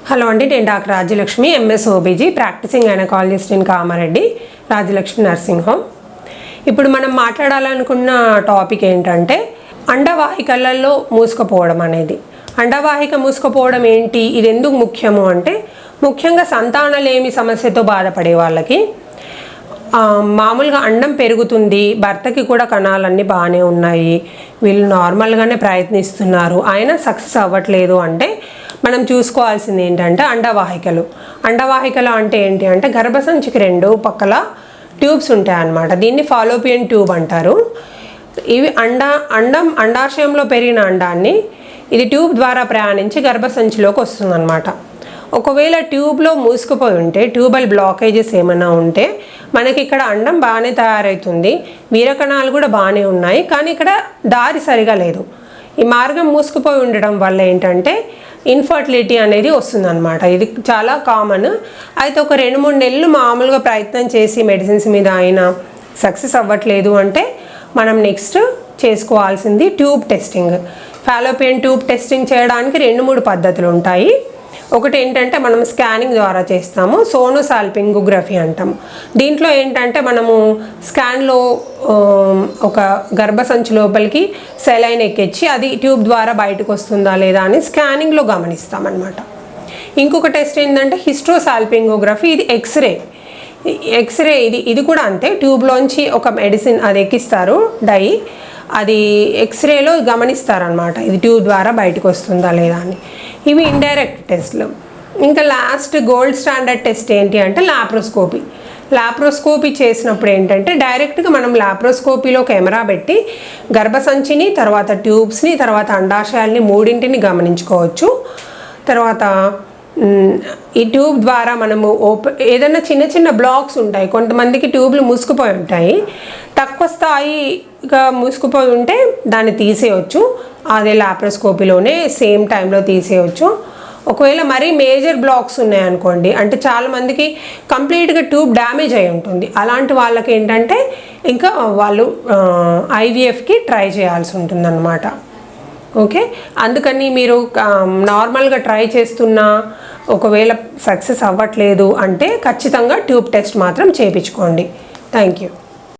Hello అండి, నేను doctor Rajyalakshmi, MS OBG, practising gynaecologist in Kamareddy, Rajyalakshmi nursing home. ఇప్పుడు మనం మాట్లాడాలనుకున్న టాపిక్ ఏంటంటే అండవాహికలలో మూసుకుపోవడం అనేది. అండవాహిక మూసుకుపోవడం ఏంటి, ఇది ఎందుకు ముఖ్యము అంటే ముఖ్యంగా సంతానలేమి సమస్యతో బాధపడే వాళ్ళకి మామూలుగా అండం పెరుగుతుంది, భర్తకి కూడా కణాలన్నీ బాగానే ఉన్నాయి, వీళ్ళు నార్మల్గానే ప్రయత్నిస్తున్నారు, అయినా సక్సెస్ అవ్వట్లేదు అంటే మనం చూసుకోవాల్సింది ఏంటంటే అండవాహికలు అంటే ఏంటి అంటే గర్భసంచికి రెండు పక్కల ట్యూబ్స్ ఉంటాయి అన్నమాట. దీన్ని ఫాలోపియన్ ట్యూబ్ అంటారు. ఇవి అండాశయంలో పెరిగిన అండాన్ని ఇది ట్యూబ్ ద్వారా ప్రయాణించి గర్భసంచిలోకి వస్తుందన్నమాట. ఒకవేళ ట్యూబ్లో మూసుకుపోయి ఉంటే, ట్యూబల్ బ్లాకేజెస్ ఏమైనా ఉంటే మనకి ఇక్కడ అండం బాగానే తయారవుతుంది, వీరకణాలు కూడా బాగానే ఉన్నాయి, కానీ ఇక్కడ దారి సరిగా లేదు. ఈ మార్గం మూసుకుపోయి ఉండడం వల్ల ఏంటంటే ఇన్ఫర్టిలిటీ అనేది వస్తుందన్నమాట. ఇది చాలా కామన్. అయితే ఒక 2-3 నెలలు మామూలుగా ప్రయత్నం చేసి మెడిసిన్స్ మీద అయినా సక్సెస్ అవ్వట్లేదు అంటే మనం నెక్స్ట్ చేసుకోవాల్సింది tube testing. Fallopian tube testing చేయడానికి 2-3 పద్ధతులు ఉంటాయి. ఒకటి ఏంటంటే మనం స్కానింగ్ ద్వారా చేస్తాము, సోనోసాల్పింగోగ్రఫీ అంటాము. దీంట్లో ఏంటంటే మనము స్కాన్లో ఒక గర్భసంచి లోపలికి సెలైన్ ఎక్కించి అది ట్యూబ్ ద్వారా బయటకు వస్తుందా లేదా అని స్కానింగ్లో గమనిస్తామన్నమాట. ఇంకొక టెస్ట్ ఏంటంటే హిస్ట్రోసాల్పింగోగ్రఫీ, ఇది ఎక్స్రే. ఇది కూడా అంతే, ట్యూబ్లోంచి ఒక మెడిసిన్ అది ఎక్కిస్తారు, డై, అది ఎక్స్రేలో గమనిస్తారనమాట ఇది ట్యూబ్ ద్వారా బయటకు వస్తుందా లేదా అని. ఇవి ఇండైరెక్ట్ టెస్ట్లు. ఇంకా లాస్ట్ గోల్డ్ స్టాండర్డ్ టెస్ట్ ఏంటి అంటే లాప్రోస్కోపీ చేసినప్పుడు ఏంటంటే డైరెక్ట్గా మనం లాప్రోస్కోపీలో కెమెరా పెట్టి గర్భసంచిని, తర్వాత ట్యూబ్స్ని, తర్వాత అండాశయాల్ని మూడింటిని గమనించుకోవచ్చు. తర్వాత ఈ ట్యూబ్ ద్వారా మనము ఏదైనా చిన్న బ్లాక్స్ ఉంటాయి, కొంతమందికి ట్యూబ్లు మూసుకుపోయి ఉంటాయి, తక్కువ స్థాయిగా మూసుకుపోయి ఉంటే దాన్ని తీసేయచ్చు, అదే లాప్రోస్కోపీలోనే సేమ్ టైంలో తీసేయచ్చు. ఒకవేళ మరీ మేజర్ బ్లాక్స్ ఉన్నాయనుకోండి, అంటే చాలామందికి కంప్లీట్గా ట్యూబ్ డ్యామేజ్ అయి ఉంటుంది, అలాంటి వాళ్ళకి ఏంటంటే ఇంకా వాళ్ళు ఐవీఎఫ్కి ట్రై చేయాల్సి ఉంటుందన్నమాట. ఓకే, అందుకని మీరు నార్మల్గా ట్రై చేస్తున్నా ఒకవేళ సక్సెస్ అవ్వట్లేదు అంటే ఖచ్చితంగా ట్యూబ్ టెస్ట్ మాత్రం చేయించుకోండి. Thank you.